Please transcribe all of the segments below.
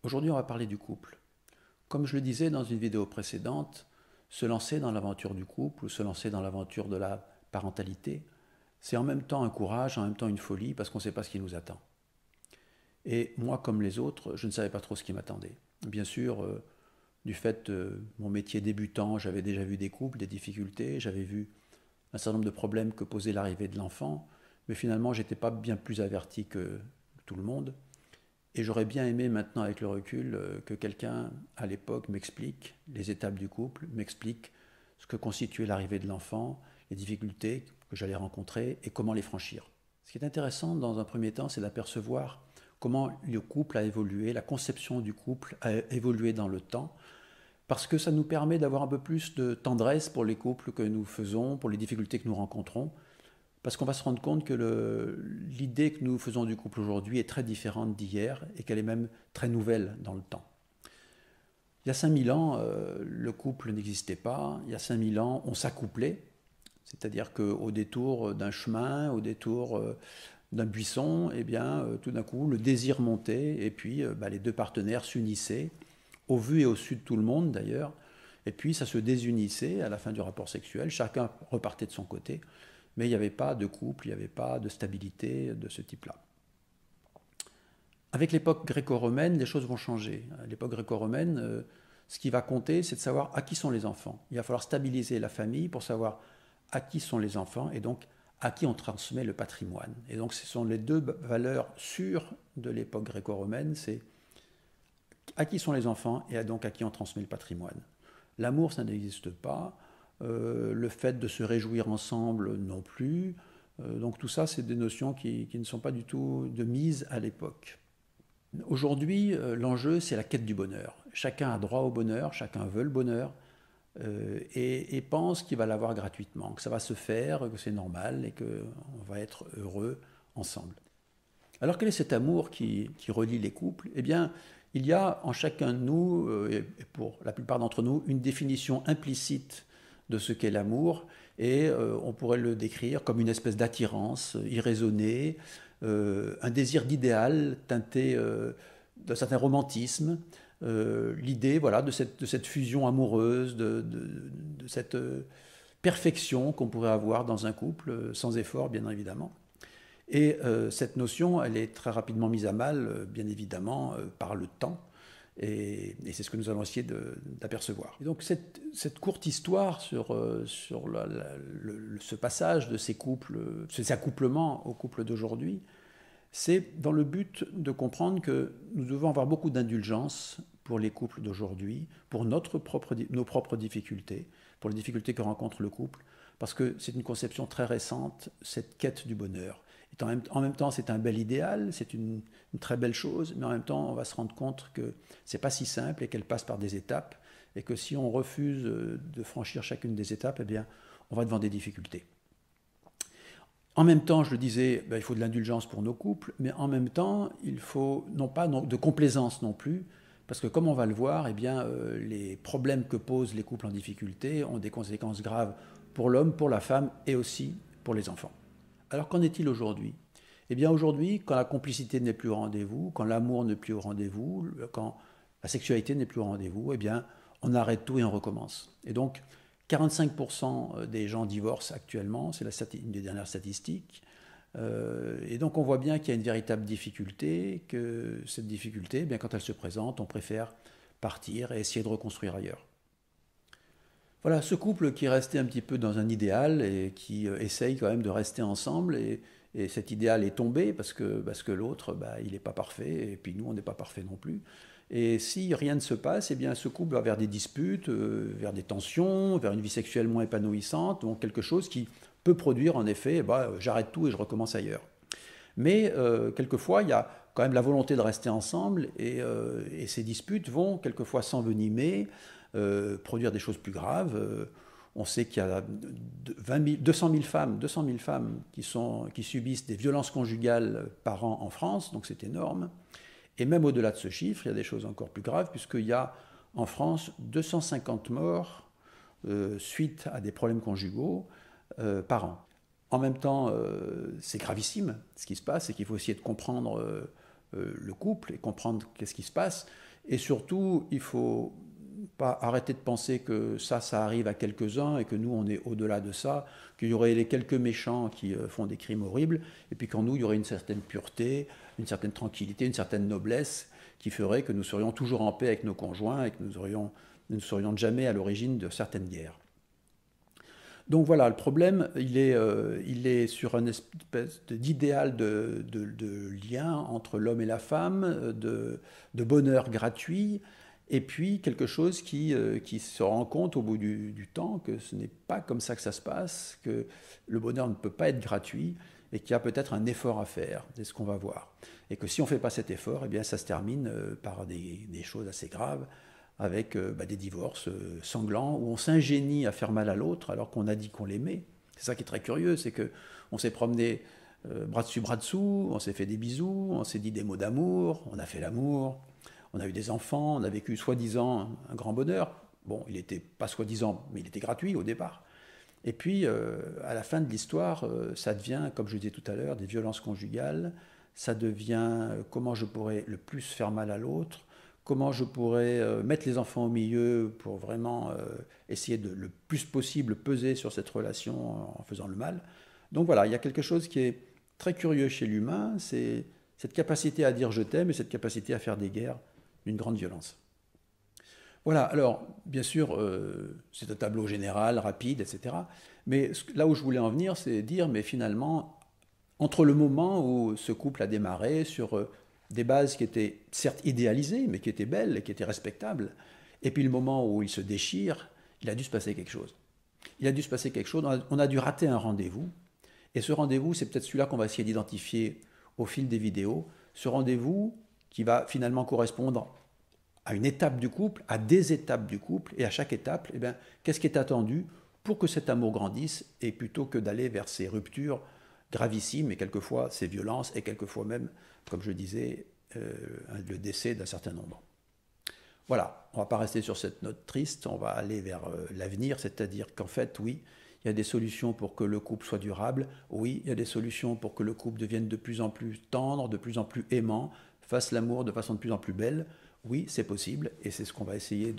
Aujourd'hui, on va parler du couple. Comme je le disais dans une vidéo précédente, se lancer dans l'aventure du couple ou se lancer dans l'aventure de la parentalité, c'est en même temps un courage, en même temps une folie, parce qu'on ne sait pas ce qui nous attend. Et moi, comme les autres, je ne savais pas trop ce qui m'attendait. Bien sûr, du fait de mon métier débutant, j'avais déjà vu des couples, des difficultés, j'avais vu un certain nombre de problèmes que posait l'arrivée de l'enfant, mais finalement, j'étais pas bien plus averti que tout le monde. Et j'aurais bien aimé maintenant, avec le recul, que quelqu'un, à l'époque, m'explique les étapes du couple, m'explique ce que constituait l'arrivée de l'enfant, les difficultés que j'allais rencontrer et comment les franchir. Ce qui est intéressant dans un premier temps, c'est d'apercevoir comment le couple a évolué, la conception du couple a évolué dans le temps, parce que ça nous permet d'avoir un peu plus de tendresse pour les couples que nous faisons, pour les difficultés que nous rencontrons, parce qu'on va se rendre compte que l'idée que nous faisons du couple aujourd'hui est très différente d'hier et qu'elle est même très nouvelle dans le temps. Il y a 5000 ans, le couple n'existait pas. Il y a 5000 ans, on s'accouplait, c'est-à-dire qu'au détour d'un chemin, au détour d'un buisson, eh bien, tout d'un coup, le désir montait et puis les deux partenaires s'unissaient, au vu et au su de tout le monde d'ailleurs, et puis ça se désunissait à la fin du rapport sexuel, chacun repartait de son côté, mais il n'y avait pas de couple, il n'y avait pas de stabilité de ce type-là. Avec l'époque gréco-romaine, les choses vont changer. À l'époque gréco-romaine, ce qui va compter, c'est de savoir à qui sont les enfants. Il va falloir stabiliser la famille pour savoir à qui sont les enfants et donc à qui on transmet le patrimoine. Et donc ce sont les deux valeurs sûres de l'époque gréco-romaine, c'est à qui sont les enfants et donc à qui on transmet le patrimoine. L'amour, ça n'existe pas. Le fait de se réjouir ensemble non plus. Donc tout ça, c'est des notions qui ne sont pas du tout de mise à l'époque. Aujourd'hui, l'enjeu, c'est la quête du bonheur. Chacun a droit au bonheur, chacun veut le bonheur et pense qu'il va l'avoir gratuitement, que ça va se faire, que c'est normal et qu'on va être heureux ensemble. Alors quel est cet amour qui relie les couples? Eh bien, il y a en chacun de nous, et pour la plupart d'entre nous, une définition implicite de ce qu'est l'amour, et on pourrait le décrire comme une espèce d'attirance irraisonnée, un désir d'idéal teinté d'un certain romantisme, l'idée voilà, de cette fusion amoureuse, de cette perfection qu'on pourrait avoir dans un couple, sans effort bien évidemment. Et cette notion, elle est très rapidement mise à mal, bien évidemment, par le temps. Et c'est ce que nous allons essayer d'apercevoir. Et donc cette courte histoire sur ce passage de ces couples, ces accouplements aux couples d'aujourd'hui, c'est dans le but de comprendre que nous devons avoir beaucoup d'indulgence pour les couples d'aujourd'hui, pour nos propres difficultés, pour les difficultés que rencontre le couple, parce que c'est une conception très récente, cette quête du bonheur. Et en même temps, c'est un bel idéal, c'est une très belle chose, mais en même temps, on va se rendre compte que c'est pas si simple et qu'elle passe par des étapes, et que si on refuse de franchir chacune des étapes, eh bien, on va devant des difficultés. En même temps, je le disais, il faut de l'indulgence pour nos couples, mais en même temps, il faut non pas de complaisance non plus, parce que comme on va le voir, eh bien, les problèmes que posent les couples en difficulté ont des conséquences graves pour l'homme, pour la femme et aussi pour les enfants. Alors qu'en est-il aujourd'hui? Eh bien aujourd'hui, quand la complicité n'est plus au rendez-vous, quand l'amour n'est plus au rendez-vous, quand la sexualité n'est plus au rendez-vous, eh bien on arrête tout et on recommence. Et donc 45% des gens divorcent actuellement, c'est une des dernières statistiques. Et donc on voit bien qu'il y a une véritable difficulté, que cette difficulté, eh bien, quand elle se présente, on préfère partir et essayer de reconstruire ailleurs. Voilà, ce couple qui est resté un petit peu dans un idéal et qui essaye quand même de rester ensemble, et cet idéal est tombé parce que l'autre, il n'est pas parfait, et puis nous, on n'est pas parfait non plus. Et si rien ne se passe, eh bien, ce couple va vers des disputes, vers des tensions, vers une vie sexuelle moins épanouissante, donc quelque chose qui peut produire en effet, j'arrête tout et je recommence ailleurs. Mais quelquefois, il y a quand même la volonté de rester ensemble, et ces disputes vont quelquefois s'envenimer, produire des choses plus graves. On sait qu'il y a 200 000 femmes qui subissent des violences conjugales par an en France, donc c'est énorme. Et même au-delà de ce chiffre, il y a des choses encore plus graves, puisqu'il y a en France 250 morts suite à des problèmes conjugaux par an. En même temps, c'est gravissime ce qui se passe, et qu'il faut essayer de comprendre le couple et comprendre qu'est-ce qui se passe. Et surtout, il faut pas arrêter de penser que ça arrive à quelques-uns et que nous, on est au-delà de ça, qu'il y aurait les quelques méchants qui font des crimes horribles, et puis qu'en nous, il y aurait une certaine pureté, une certaine tranquillité, une certaine noblesse qui ferait que nous serions toujours en paix avec nos conjoints et que nous ne serions jamais à l'origine de certaines guerres. Donc voilà, le problème, il est sur une espèce d'idéal de lien entre l'homme et la femme, de bonheur gratuit, et puis quelque chose qui se rend compte au bout du temps que ce n'est pas comme ça que ça se passe, que le bonheur ne peut pas être gratuit, et qu'il y a peut-être un effort à faire, c'est ce qu'on va voir. Et que si on ne fait pas cet effort, eh bien ça se termine par des choses assez graves, avec des divorces sanglants, où on s'ingénie à faire mal à l'autre alors qu'on a dit qu'on l'aimait. C'est ça qui est très curieux, c'est qu'on s'est promené bras dessus, bras dessous, on s'est fait des bisous, on s'est dit des mots d'amour, on a fait l'amour, on a eu des enfants, on a vécu soi-disant un grand bonheur. Bon, il n'était pas soi-disant, mais il était gratuit au départ. Et puis, à la fin de l'histoire, ça devient, comme je disais tout à l'heure, des violences conjugales, ça devient comment je pourrais le plus faire mal à l'autre, comment je pourrais mettre les enfants au milieu pour vraiment essayer de le plus possible peser sur cette relation en faisant le mal. Donc voilà, il y a quelque chose qui est très curieux chez l'humain, c'est cette capacité à dire je t'aime et cette capacité à faire des guerres d'une grande violence. Voilà, alors bien sûr, c'est un tableau général, rapide, etc. Mais là où je voulais en venir, c'est dire, mais finalement, entre le moment où ce couple a démarré sur des bases qui étaient certes idéalisées, mais qui étaient belles et qui étaient respectables, et puis le moment où il se déchire, il a dû se passer quelque chose. Il a dû se passer quelque chose, on a dû rater un rendez-vous, et ce rendez-vous, c'est peut-être celui-là qu'on va essayer d'identifier au fil des vidéos, ce rendez-vous qui va finalement correspondre à une étape du couple, à des étapes du couple, et à chaque étape, eh bien, qu'est-ce qui est attendu pour que cet amour grandisse, et plutôt que d'aller vers ces ruptures gravissimes, et quelquefois ces violences, et quelquefois même, comme je disais, le décès d'un certain nombre. Voilà, on ne va pas rester sur cette note triste, on va aller vers l'avenir, c'est-à-dire qu'en fait, oui, il y a des solutions pour que le couple soit durable, oui, il y a des solutions pour que le couple devienne de plus en plus tendre, de plus en plus aimant, fasse l'amour de façon de plus en plus belle. Oui, c'est possible, et c'est ce qu'on va essayer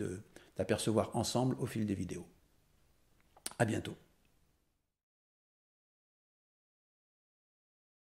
d'apercevoir ensemble au fil des vidéos. À bientôt.